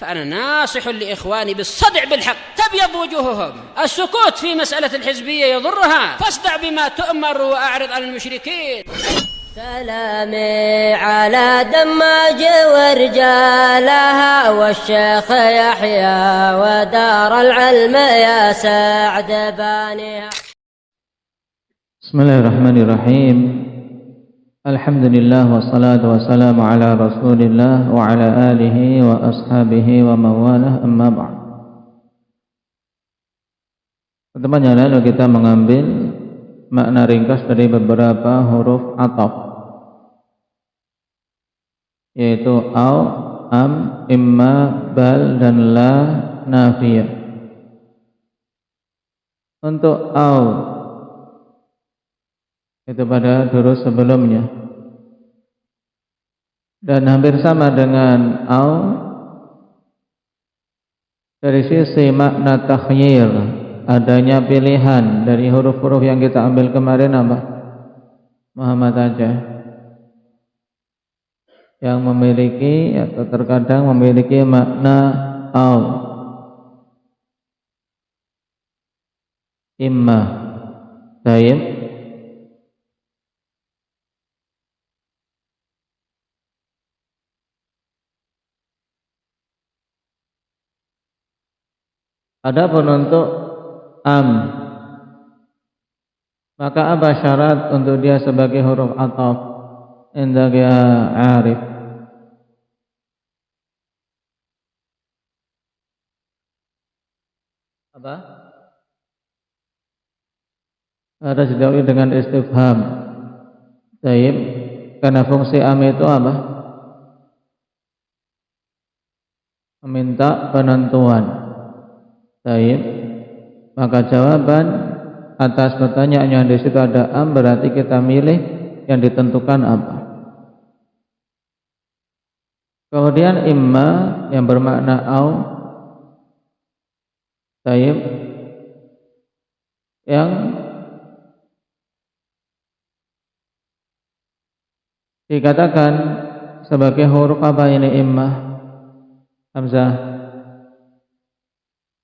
فأنا ناصح لإخواني بالصدع بالحق تبيض وجوههم. السكوت في مسألة الحزبية يضرها، فاصدع بما تؤمر وأعرض عن المشركين. سلامي على دماج ورجالها والشيخ يحيى ودار العلم يا سعد بانيها. Bismillahirrahmanirrahim. Alhamdulillah wassalatu wassalamu ala Rasulillah wa ala alihi wa ashabihi wa mawalah, amma ba'd. Pertemuan yang lalu kita mengambil makna ringkas dari beberapa huruf ataf, yaitu au, am, imma, bal, dan la nafiyah. Untuk au itu pada durus sebelumnya, dan hampir sama dengan au dari sisi makna takhyir, adanya pilihan dari huruf-huruf yang kita ambil kemarin apa? Muhammad aja yang memiliki atau terkadang memiliki makna au, imma, tayyib. Adapun untuk am, maka apa syarat untuk dia sebagai huruf ataf indah ya arif? Apa? Ada didahului dengan istifham. Taib, karena fungsi am itu apa? Meminta penentuan. Taib, maka jawaban atas pertanyaan yang di situ ada am, berarti kita milih yang ditentukan apa. Kemudian imma yang bermakna au, taib, yang dikatakan sebagai huruf apa ini imma? Hamzah,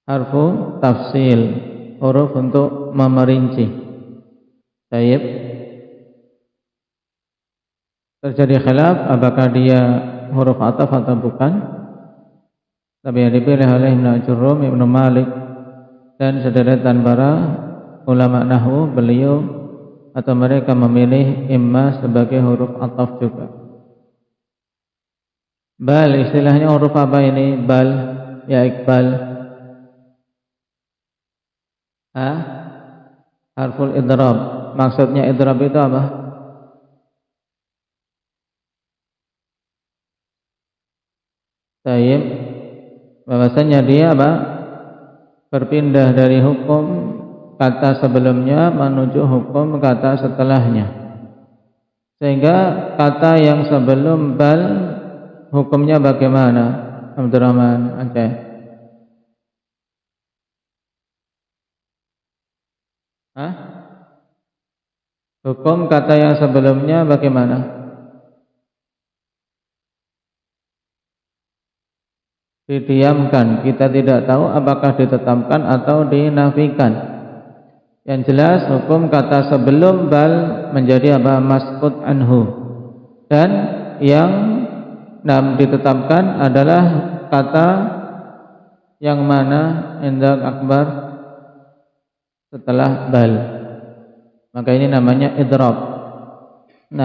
harfu tafsil, huruf untuk memerinci. Taib, terjadi khilaf apakah dia huruf ataf atau bukan, tapi yang dipilih oleh Ibnu Ajurrum, Ibnu Malik, dan sederetan para ulama nahwu, beliau atau mereka memilih imma sebagai huruf ataf juga. Bal, istilahnya huruf apa ini? Bal, ya Iqbal. Harful idrab. Maksudnya idrab itu apa? Taib, bahwasanya dia apa? Berpindah dari hukum kata sebelumnya menuju hukum kata setelahnya, sehingga kata yang sebelum bal hukumnya bagaimana? Abdurrahman Aceh. Hukum kata yang sebelumnya bagaimana? Didiamkan, kita tidak tahu apakah ditetapkan atau dinafikan. Yang jelas hukum kata sebelum bal menjadi apa? Masqut anhu. Dan yang ditetapkan adalah kata yang mana indak akbar setelah bal. Maka ini namanya idrab. 6.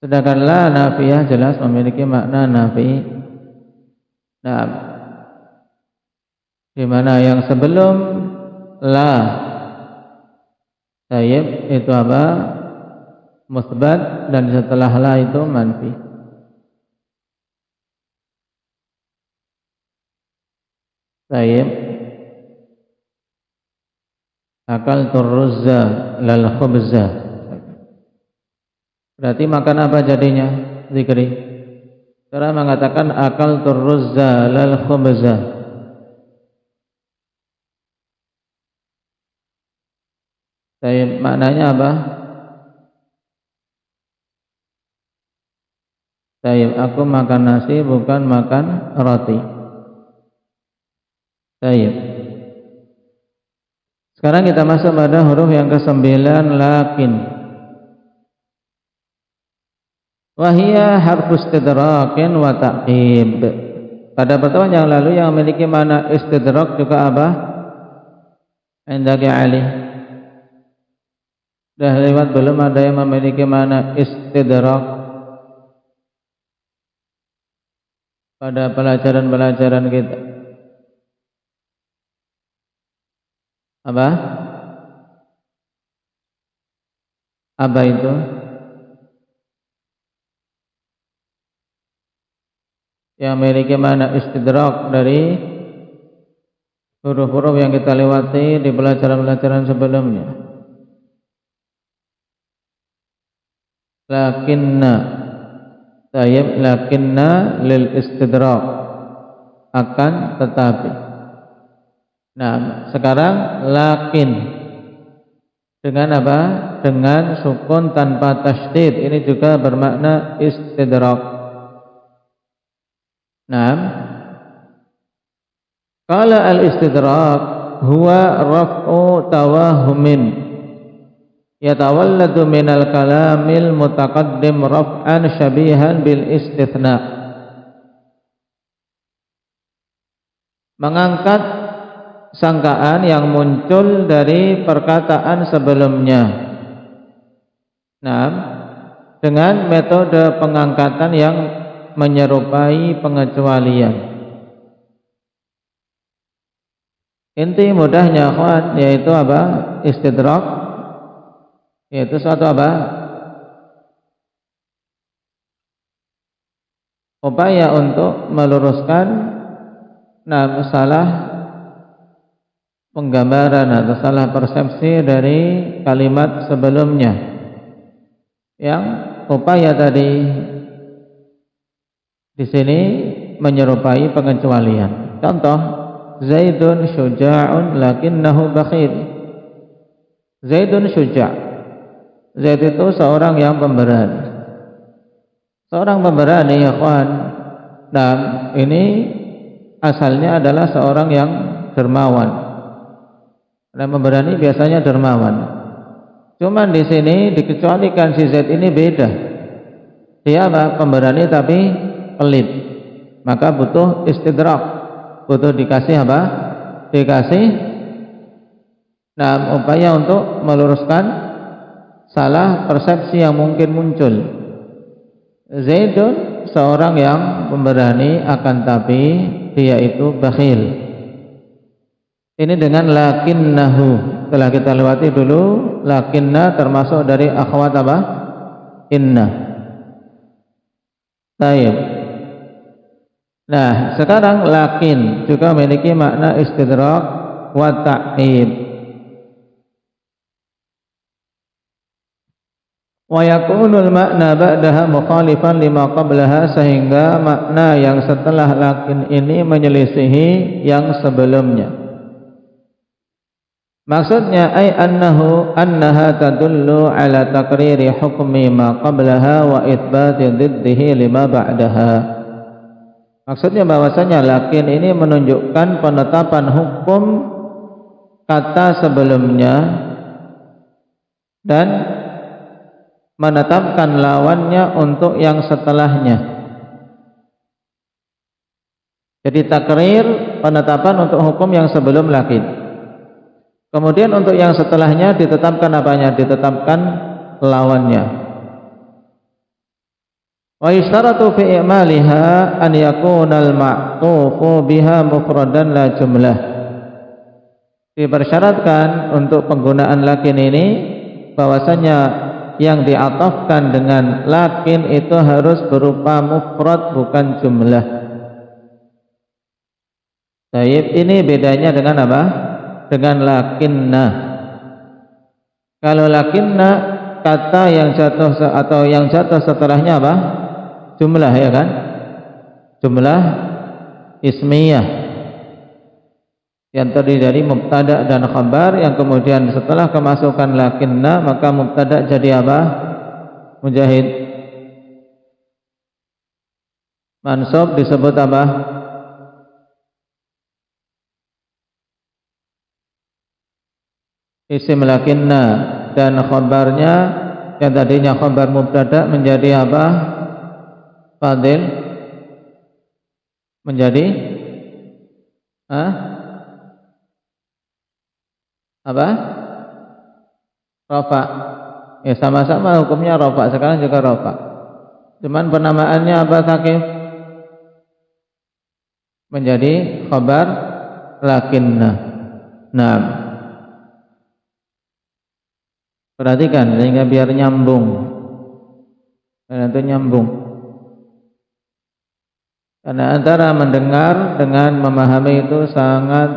Sedangkan la nafiyah jelas memiliki makna nafi. Nah, di mana yang sebelum la tayyib itu apa? Musbat, dan setelah la itu manfi. Tayyib, akal turruzza lal khubza, berarti makan apa jadinya? Zikri. Cara mengatakan akal turruzza lal khubza, maknanya apa? Tayyib, aku makan nasi bukan makan roti. Tayyib. Sekarang kita masuk pada huruf yang ke-9, lakin. Wahia harfu istidrakin wa ta'qib. Pada pertemuan yang lalu yang memiliki makna istidrak juga apa? Indaki Ali. Dah lewat belum ada yang memiliki makna istidrak pada pelajaran-pelajaran kita? Apa? Apa itu? Yang memiliki makna istidrak dari huruf-huruf yang kita lewati di pelajaran-pelajaran sebelumnya. Lakinna, tayyib, lakinna lil istidrak, akan tetapi. Nah, sekarang lakin dengan apa? Dengan sukun tanpa tasydid. Ini juga bermakna istidrak. Nah, qala al-istidrak huwa raf'u tawahumin yatawalladu minal kalamil mutaqaddim raf'an syabihan bil istithna. Mengangkat sangkaan yang muncul dari perkataan sebelumnya. Nah, dengan metode pengangkatan yang menyerupai pengecualian. Inti mudahnya akhwan yaitu apa? Istidrak yaitu suatu apa? Upaya untuk meluruskan salah penggambaran atau salah persepsi dari kalimat sebelumnya. Yang upaya tadi di sini menyerupai pengecualian. Contoh, Zaidun syuja'un lakinnahu bakhil. Zaidun syuja'. Zaid itu seorang yang pemberani. Seorang pemberani, ya kawan. Dan ini asalnya adalah seorang yang dermawan. Dan pemberani biasanya dermawan. Cuman di sini dikecualikan si Zaid ini beda. Dia apa? Pemberani tapi pelit, maka butuh istidrak, butuh dikasih apa? Dikasih upaya untuk meluruskan salah persepsi yang mungkin muncul. Zaidun seorang yang pemberani, akan tapi dia itu bakhil. Ini dengan lakinnahu telah kita lewati dulu. Lakinna termasuk dari akhwat apa? Inna. Tayyib. Nah, sekarang lakin juga memiliki makna istidrak wa ta'qib. Wa yakunul makna ba'daha mukhalifan lima qablaha, sehingga makna yang setelah lakin ini menyelisihi yang sebelumnya. Maksudnya ay annaha tadullu ala taqriri hukmi ma qablaha wa itsbati diddihi lima ba'daha. Maksudnya bahwasanya lakin ini menunjukkan penetapan hukum kata sebelumnya dan menetapkan lawannya untuk yang setelahnya. Jadi takrir, penetapan untuk hukum yang sebelum lakin. Kemudian untuk yang setelahnya ditetapkan apanya? Ditetapkan lawannya. Wa yashtaratu fi i'maliha an yakuna al-ma'tufu biha mufradan la jumlah. Dipersyaratkan untuk penggunaan lakin ini bahwasanya yang diatafkan dengan lakin itu harus berupa mufrad, bukan jumlah. Baik, ini bedanya dengan apa? Dengan lakinna. Kalau lakinna, kata yang jatuh atau yang jatuh setelahnya apa? Jumlah, ya kan? Jumlah ismiyah yang terdiri dari mubtada dan khabar, yang kemudian setelah kemasukan lakinna maka mubtada jadi apa? Mujahid. Mansub disebut apa? Isim lakinna, dan khabarnya yang tadinya khabar mubtada menjadi apa? Fadil menjadi apa? Rafa. Ya sama-sama hukumnya rafa, sekarang juga rafa. Cuman penamaannya apa Sakif? Menjadi khabar lakinna. Nah, perhatikan sehingga biar nyambung. Dan itu nyambung. Karena antara mendengar dengan memahami itu sangat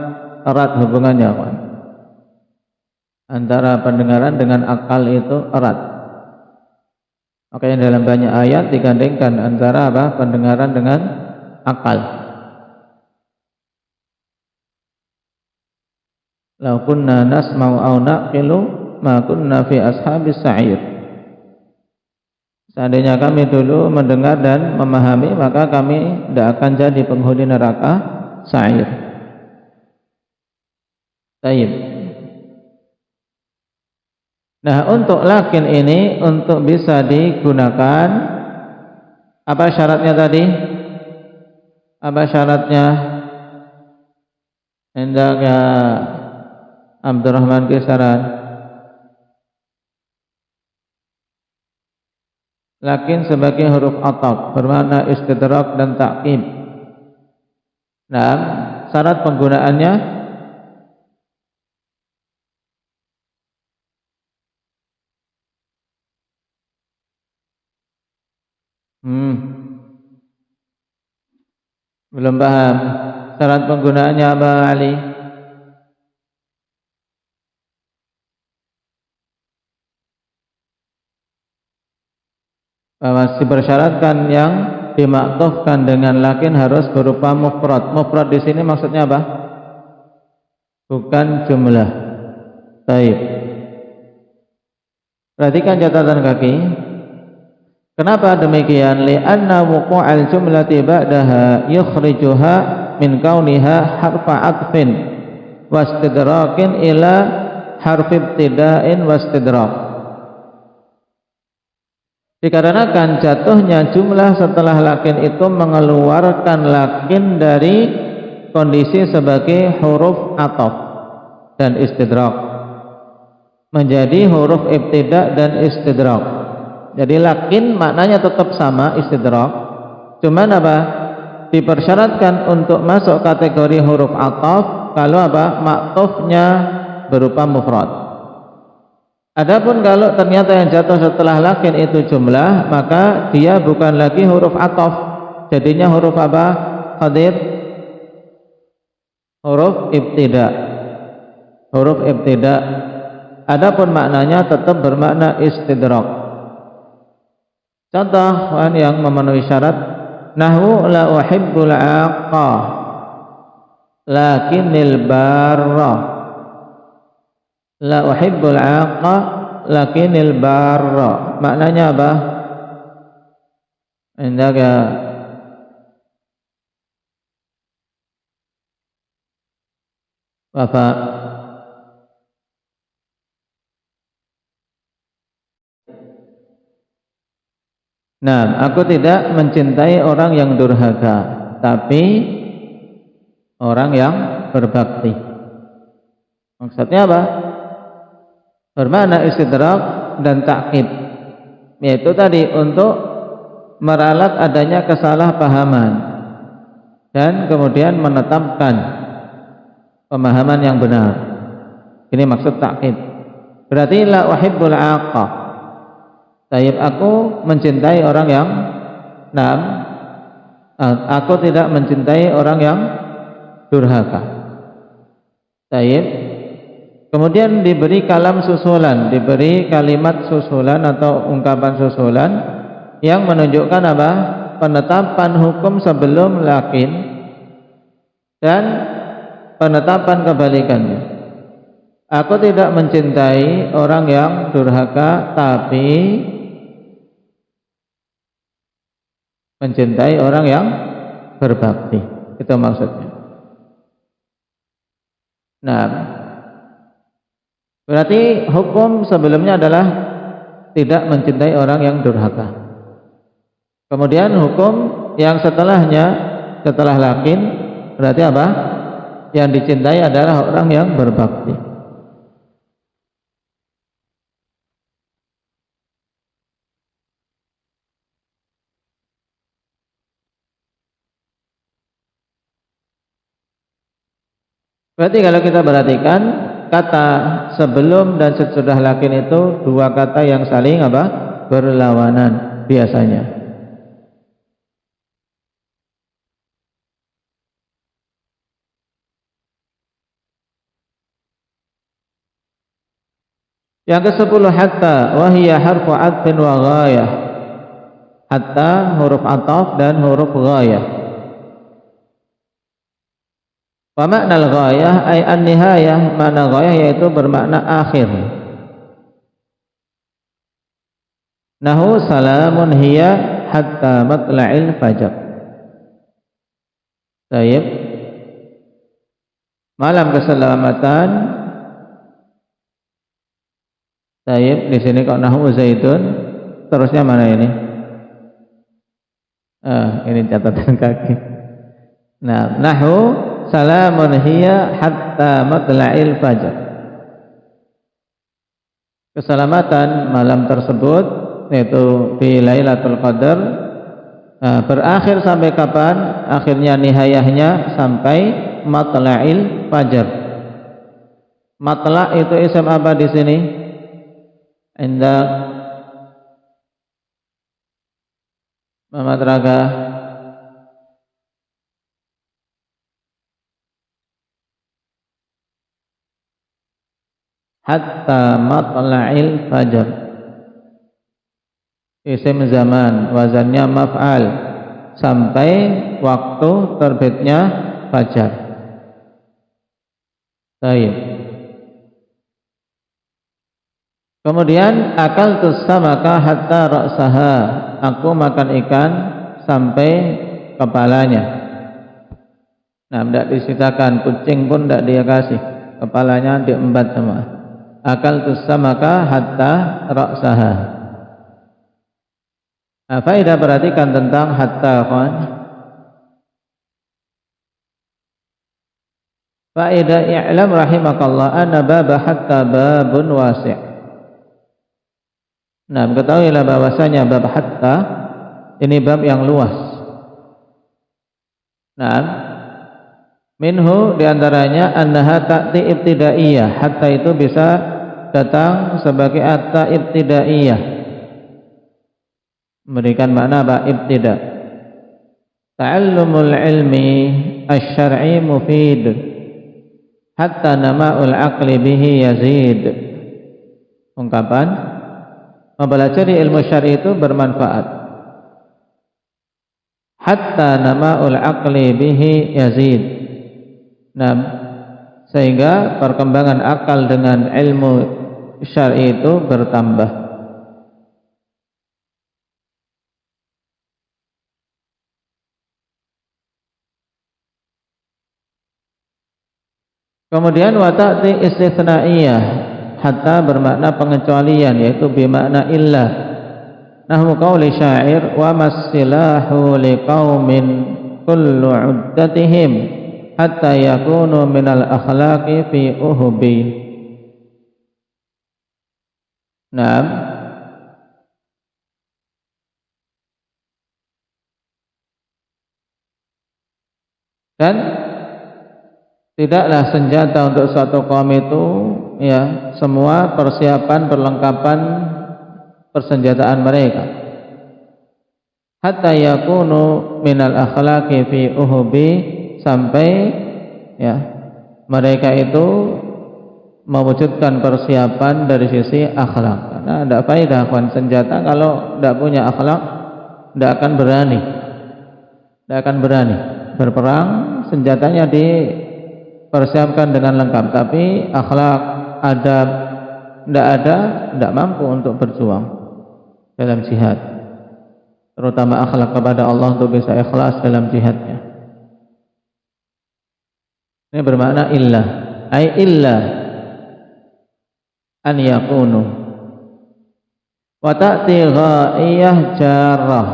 erat hubungannya, kawan. Antara pendengaran dengan akal itu erat. Makanya dalam banyak ayat digandengkan antara apa? Pendengaran dengan akal. Lau kunna nasma'u aw naqilu ma kunna fi ashabis sa'ir. Seandainya kami dulu mendengar dan memahami, maka kami tidak akan jadi penghuni neraka sa'ir. Baik. Nah, untuk lakin ini untuk bisa digunakan, apa syaratnya tadi? Apa syaratnya? Hendak ya Abdurrahman Kisaran. Lakin sebagai huruf ataf bermakna istidrak dan ta'qib. Nah, syarat penggunaannya belum paham. Syarat penggunaannya apa, Ali? Bahwa dipersyaratkan yang dimaktufkan dengan lakin harus berupa mufrad. Mufrad di sini maksudnya apa? Bukan jumlah. Baik. Perhatikan catatan kaki. Kenapa demikian? Li'anna wuqu'al jumlati ba'daha yukhrijuha min kauniha harfa atfin wastidrakin ila harfi ibtida'in wastidrak. Dikarenakan jatuhnya jumlah setelah lakin itu mengeluarkan lakin dari kondisi sebagai huruf ataf dan istidrak menjadi huruf ibtida dan istidrak. Jadi lakin maknanya tetap sama, istidrak, cuman apa? Dipersyaratkan untuk masuk kategori huruf ataf kalau apa? Maktufnya berupa mufrad. Adapun kalau ternyata yang jatuh setelah lakin itu jumlah, maka dia bukan lagi huruf ataf, jadinya huruf apa? Hadir? Huruf ibtida. Huruf ibtida. Adapun maknanya tetap bermakna istidrak. Contoh yang memenuhi syarat, nahwu la uhibbul aqqa lakinnil barra. La uhibbul aqqa lakinnil barra. Maknanya apa? Indaka Bapak. Nah, aku tidak mencintai orang yang durhaka, tapi orang yang berbakti. Maksudnya apa? Bermakna istidrak dan ta'qib, yaitu tadi untuk meralat adanya kesalahpahaman dan kemudian menetapkan pemahaman yang benar. Ini maksud ta'qib. Berarti la uhibbul aqqa. Tayyib, aku mencintai orang yang aku tidak mencintai orang yang durhaka. Tayyib. Kemudian diberi kalam susulan, diberi kalimat susulan atau ungkapan susulan yang menunjukkan apa? Penetapan hukum sebelum lakin dan penetapan kebalikannya. Aku tidak mencintai orang yang durhaka, tapi mencintai orang yang berbakti. Itu maksudnya. Nah, berarti hukum sebelumnya adalah tidak mencintai orang yang durhaka. Kemudian hukum yang setelahnya, setelah lakin, berarti apa? Yang dicintai adalah orang yang berbakti. Berarti kalau kita perhatikan, kata sebelum dan sesudah lakin itu dua kata yang saling apa? Berlawanan biasanya. Yang ke-10 hatta wa hiya harfu 'athfin wa ghayah. Hatta huruf ataf dan huruf ghayah. Wa makna al-ghayah ay an-nihayah, makna ghayah yaitu bermakna akhir. Nahu salamun hiya hatta matla'il fajr. Baik. Malam keselamatan. Baik, di sini kok nahu zaidun, terusnya mana ini? Ini catatan kaki. Nah, nahu salamun hiya hatta matla'il fajr. Keselamatan malam tersebut yaitu di Lailatul Qadar berakhir sampai kapan? Akhirnya nihayahnya sampai matla'il fajr. Matla' itu isim apa di sini? Indah Muhammad Raga. Hatta matla'il fajr. Isim zaman, wazannya maf'al, sampai waktu terbitnya fajar. Baik. Kemudian akal tusamaka hatta ra'saha. Aku makan ikan sampai kepalanya. Nah, tidak disitakan, kucing pun tidak dia kasih, kepalanya diembat semua. Akal tusamaka hatta ra'saha. Nah, faedah perhatikan tentang hatta kan. Faedah i'lam rahimakallah anna baba hatta babun wasi'. Nah, ketahuilah bahwasanya bab hatta ini bab yang luas. Nah, minhu diantaranya annaha ta'ti ibtidaiyah. Hatta itu bisa datang sebagai hatta ibtidaiyah, memberikan makna apa? Ibtida. Ta'allumul ilmi asy-syar'i mufid hatta nama'ul aqli bihi yazid. Ungkapan mempelajari ilmu syar'i itu bermanfaat. Hatta nama'ul aqli bihi yazid. Nah, sehingga perkembangan akal dengan ilmu syar'i itu bertambah. Kemudian wa ta'ti istitsnaiyah. Hatta bermakna pengecualian, yaitu bermakna illah. Nahmu qauli syair wa masilahu liqaumin kullu uddatihim hatta yakunu minal akhlaqi fi uhubi. Nah, dan tidaklah senjata untuk suatu kaum itu ya semua persiapan perlengkapan persenjataan mereka. Hatta yakunu minal akhlaqi fi uhubi, sampai ya mereka itu mewujudkan persiapan dari sisi akhlak. Karena tidak faedah senjata kalau tidak punya akhlak, tidak akan berani. Tidak akan berani berperang, senjatanya dipersiapkan dengan lengkap, tapi akhlak, adab tidak ada, tidak mampu untuk berjuang dalam jihad. terutama akhlak kepada Allah untuk bisa ikhlas dalam jihadnya. Ini bermakna illa, ay illa an yakunu. Wa ta'ti ghaiyah jarrah,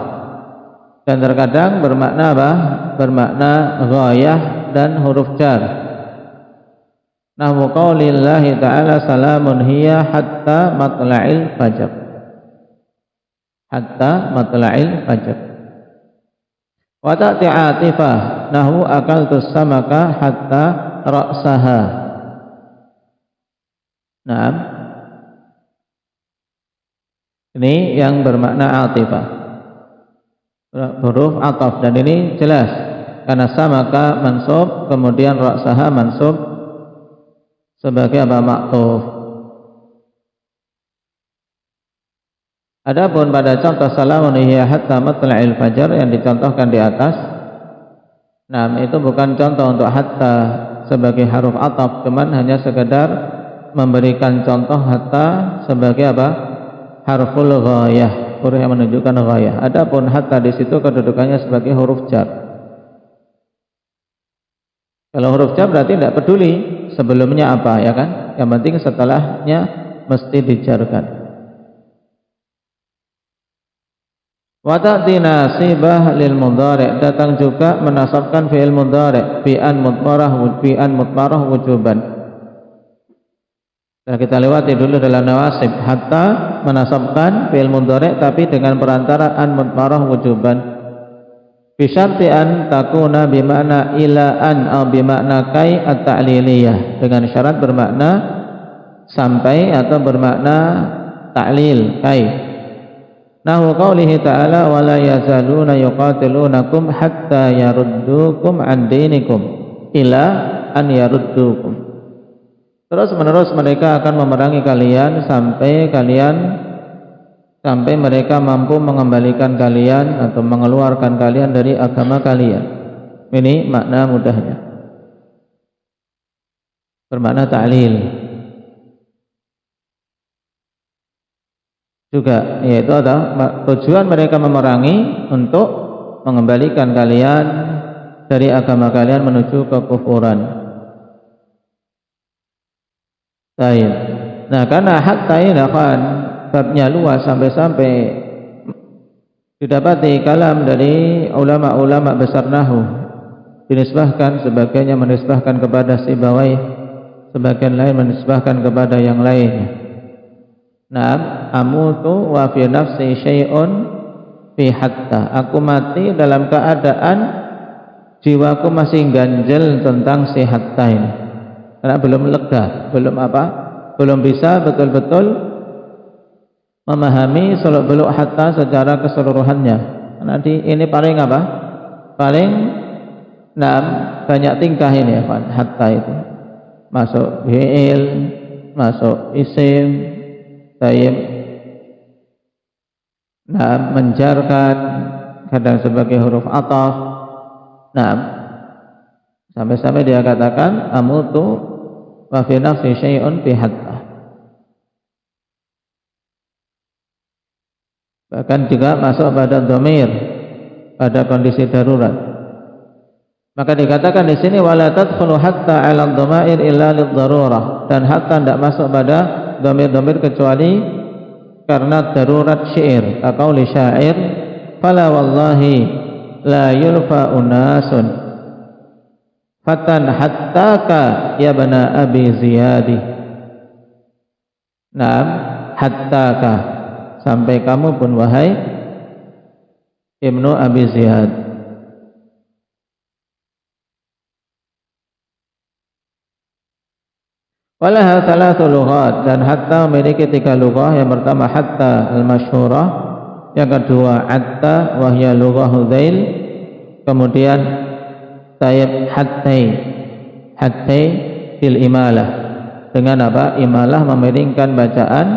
dan terkadang bermakna apa? Bermakna ghayah dan huruf jar. Nahwu qaulillahi ta'ala salamun hiya hatta matla'il fajr. Hatta matla'il fajr. Wa ta'ti atifah nahwu akaltus samaka hatta ra'saha. Naam. Ini yang bermakna atifah, huruf ataf, dan ini jelas karena samaka mansub, kemudian ra'saha mansub sebagai apa? Ma'tuf. Adapun pada contoh salamun hiya hatta matla'il fajar yang dicontohkan di atas, nah itu bukan contoh untuk hatta sebagai huruf ataf, cuman hanya sekedar memberikan contoh hatta sebagai apa? Harful ghayah, huruf yang menunjukkan ghayah. Adapun hatta di situ kedudukannya sebagai huruf jar. Kalau huruf jar berarti tidak peduli sebelumnya apa, ya kan? Yang penting setelahnya mesti dijarkan. Wa ta'ti nasibah lil mudhari', datang juga menasabkan fi'il mudhari' fi'an mutmarah wujuban. Nah, kita lewati dulu dalam nawasib. Hatta menasabkan fi'il mudhari' tapi dengan perantara an mutmarah wujuban. Bi syarti an takuna bimakna ila an atau bimakna kai at-ta'liliyah, dengan syarat bermakna sampai atau bermakna ta'lil kai. Nahu qaulihi ta'ala wa la yazaluna yuqatilunakum hatta yaruddukum an dinikum ila an yaruddukum. Terus menerus mereka akan memerangi kalian sampai mereka mampu mengembalikan kalian atau mengeluarkan kalian dari agama kalian. Ini makna mudahnya, bermakna ta'lil juga, yaitu adalah tujuan mereka memerangi untuk mengembalikan kalian dari agama kalian menuju kekufuran. Baik. Nah, karena hatta ini kan babnya luas sampai didapati kalam dari ulama-ulama besar nahwu dinisbahkan, sebagiannya menisbahkan kepada Sibawai, sebagian lain menisbahkan kepada yang lainnya. Nah, amutu wa fi nafsi syai'un fi hatta, aku mati dalam keadaan jiwaku masih ganjel tentang si hatta ini, karena belum lega, belum bisa betul-betul memahami seluk-beluk hatta secara keseluruhannya. Nanti ini paling apa? Paling banyak tingkah ini ya, hatta itu. Masuk fi'il, masuk isim, tayyib, menjarkan, kadang sebagai huruf ataf. Sampai-sampai dia katakan amutu wa fi nafsi syai'un fi hatta. Bahkan juga masuk pada dhamir, pada kondisi darurat. Maka dikatakan di sini wala tadkhulu hatta 'ala dhamair illa lidh-dharurah, dan hatta tidak masuk pada dhamir-dhamir kecuali karena darurat syair. Kaqauli syair, fala wallahi la yulfa unasun fatan hattaka ya bana abi ziyadi. Hattaka, sampai kamu pun wahai Ibnu Abi Ziyad. Walaha thalathu lughat, dan hatta memiliki 3 lughah. Yang pertama hatta al-masyhurah, yang kedua hatta wa hiya lughah Hudzail, kemudian tayyib hattai bil imalah, dengan apa? Imalah memiringkan bacaan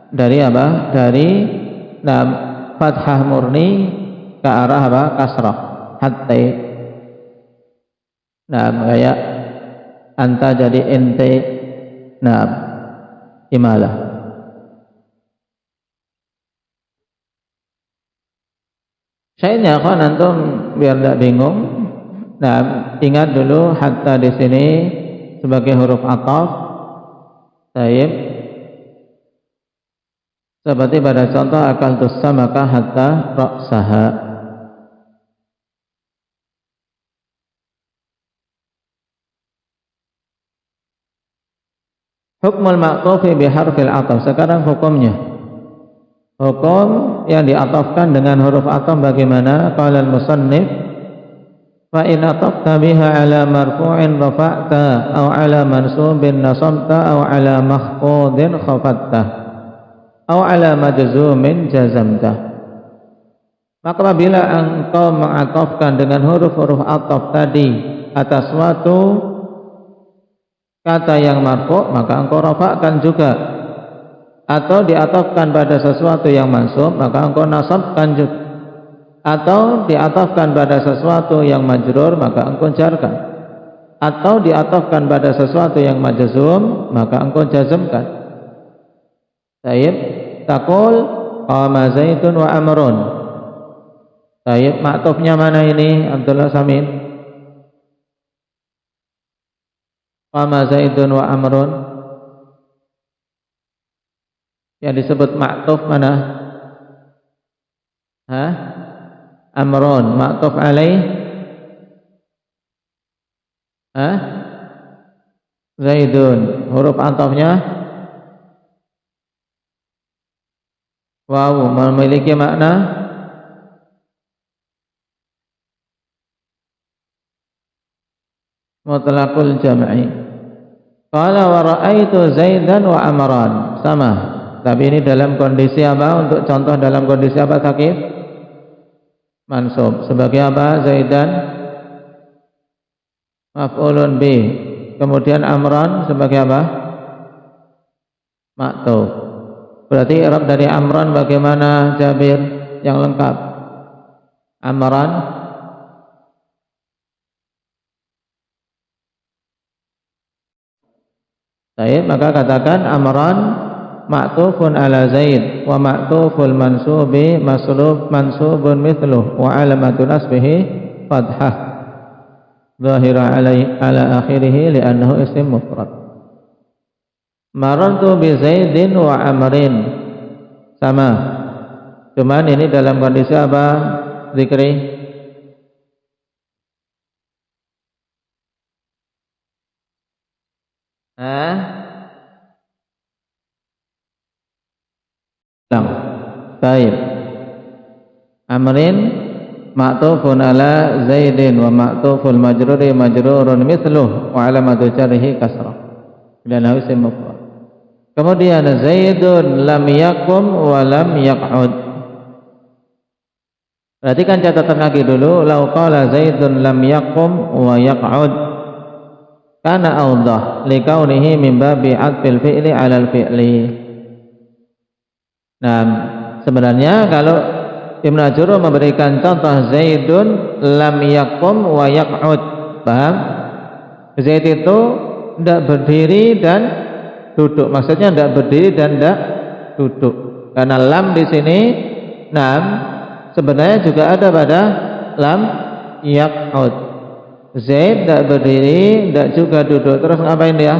dari apa? Dari fathah murni ke arah apa? Kasrah. Hattai. Kayak anta jadi ente. Imalah. Syahidnya akhwan antum biar tidak bingung. Nah, ingat dulu hatta di sini sebagai huruf ataf. Taib. Seperti pada contoh akaltus samaka hatta ra'saha. Hukmul ma'tufi biharfil ataf. Sekarang hukumnya. Hukum yang diatafkan dengan huruf ataf bagaimana? Qala al-musannif fa in atafta biha ala marfu'in rafa'ta aw ala mansubin nasabta aw ala makhfudin khafatta aw ala majzumin jazamta. Maka apabila engkau mengatafkan dengan huruf-huruf ataf tadi atas suatu kata yang marfu', maka engkau rafa'kan juga, atau diatafkan pada sesuatu yang mansub, maka engkau nasabkan juga, atau diatafkan pada sesuatu yang majrur, maka engkau jarkan, atau diatafkan pada sesuatu yang majzum, maka engkau jazmkan. Taib, taqul qama Zaidun wa Amrun. Taib, maktufnya mana ini Abdullah Samin? Qama Zaidun wa Amrun. Yang disebut maktuf mana? Amrun. Maktuf alaih? Zaidun. Huruf atafnya waw, memiliki makna mutlaqul jam'i. Qala wa ra'aitu Zaidan wa Amran. Sama. Tapi ini dalam kondisi apa? Untuk contoh dalam kondisi apa sakit? Mansub. Sebagai apa? Zaidan maf'ulun bi. Kemudian Amran sebagai apa? Maktuf. Berarti i'rab dari Amran bagaimana Jabir yang lengkap? Amran Baik, maka katakan Amran ma'tufun ala Zaid wa ma'tuful mansubi mansubun mithluh wa alamatu nasbihi fathah zahira ala akhirih li'annahu isim mufrad. Marantu bi Zaidin wa Amrin, sama, cuman ini dalam kondisi apa zikri? Baik. Amrin ma'tufun ala Zaidin wa ma'tuful majruri majrurun mithluh wa alamatu jarrihi kasrah dan isim mufrad. Kemudian Zaidun lam yakum wa lam yaq'ud. Perhatikan catatan kaki dulu. Lau qala Zaidun lam yakum wa yaq'ud kana awdah likaunihi min babi atfil fi'li 'ala al-fi'li. Nah, sebenarnya kalau Ibnu Ajurrum memberikan contoh Zaidun lam yakum wa yaq'ud, paham? Zaid itu tidak berdiri dan duduk. Maksudnya tidak berdiri dan tidak duduk. Karena lam di sini, nam sebenarnya juga ada pada lam yaq'ud. Zaid tidak berdiri, tidak juga duduk. Terus ngapain dia?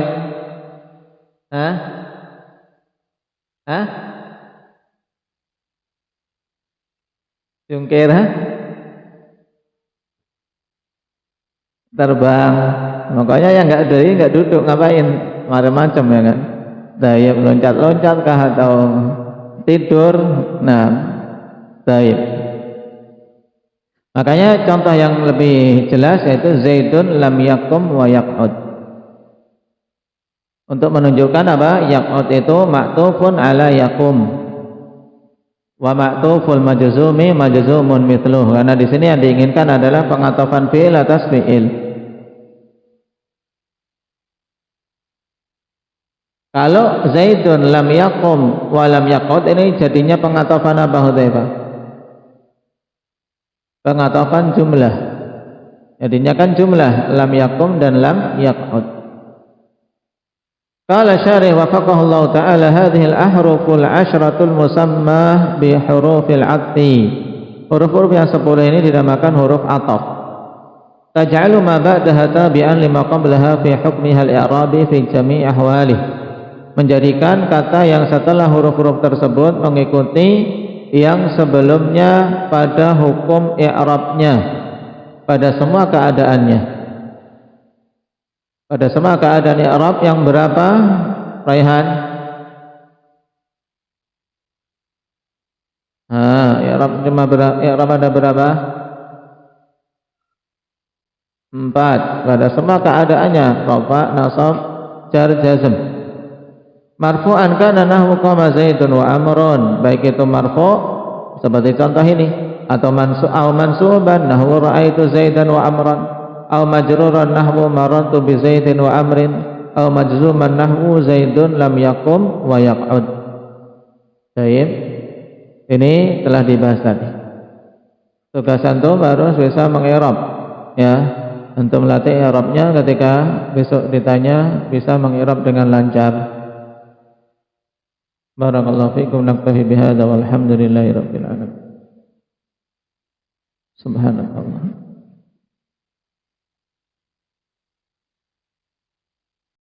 Jungkir, terbang. Makanya yang nggak berdiri, nggak duduk, ngapain? Macam-macam ya kan? Daya loncat-loncat kah atau tidur? Nah, daya. Makanya contoh yang lebih jelas yaitu Zaidun lam yakum wa yaq'ud. Untuk menunjukkan apa? Yaq'ud itu ma'tufun ala yakum. Wa ma'tuful majzumi majzumun mithluh. Karena di sini yang diinginkan adalah pengatafan fi'il atas fi'il. Kalau Zaidun lam yakum wa lam yaq'ud, ini jadinya pengatafan apa Hudzaifah? Pengatafan jumlah. Jadinya kan jumlah lam yakum dan lam yaq'ud. Qala syarih wafaqahu Allah Ta'ala hadhihi al-ahruful 'ashratul musammah bi hurufil 'athfi huruf-huruf yang 10 ini dinamakan huruf ataf. Taj'alu ma ba'daha tabi'an lima qablaha fi hukmiha al-i'rabi fi jami' ahwalih. Menjadikan kata yang setelah huruf-huruf tersebut mengikuti yang sebelumnya pada hukum i'rabnya, pada semua keadaannya. Pada semua keadaan i'rab yang berapa, Raihan? I'rab ada berapa? 4. Pada semua keadaannya, rafa, nasab, jar, jazm. Marfu'an kana nahwu qama Zaidun wa Amrun, baik itu marfu' seperti contoh ini, atau mansuban nahwu ra'aitu Zaidan wa Amran, atau majruran nahwu marartu bi Zaidin wa Amrin, atau majzuman nahwu Zaidun lam yaqum wa yaq'ud. Baik. Ini telah dibahas tadi. Tugas antum harus bisa meng'irab, ya. Antum melatih i'rabnya ketika besok ditanya bisa meng'irab dengan lancar. Barakallahu fiikum, naktafi bihadza walhamdulillahi rabbil alamin. Subhanallah.